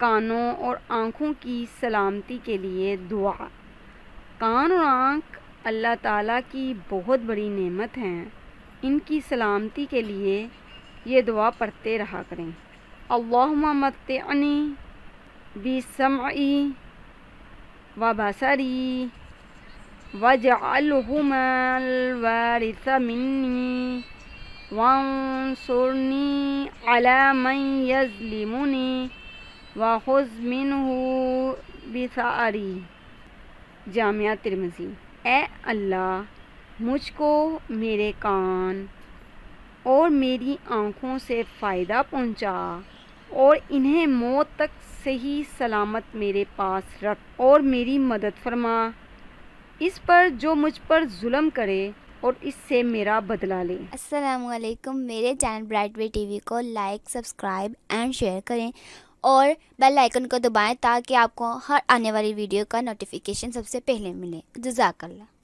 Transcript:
کانوں اور آنکھوں کی سلامتی کے لیے دعا۔ کان اور آنکھ اللہ تعالیٰ کی بہت بڑی نعمت ہیں، ان کی سلامتی کے لیے یہ دعا پڑھتے رہا کریں۔ اللہم متعنی بسمعی و بصری واجعلہما الوارث منی وانصرنی علی من یظلمنی وخذ منہ بثأری۔ جامعہ ترمذی۔ اے اللہ، مجھ کو میرے کان اور میری آنکھوں سے فائدہ پہنچا اور انہیں موت تک صحیح سلامت میرے پاس رکھ اور میری مدد فرما اس پر جو مجھ پر ظلم کرے اور اس سے میرا بدلہ لے۔ السلام علیکم، میرے چینل برائٹ وے ٹی وی کو لائک، سبسکرائب اینڈ شیئر کریں اور بیل آئیکن کو دبائیں تاکہ آپ کو ہر آنے والی ویڈیو کا نوٹیفیکیشن سب سے پہلے ملے۔ جزاک اللہ۔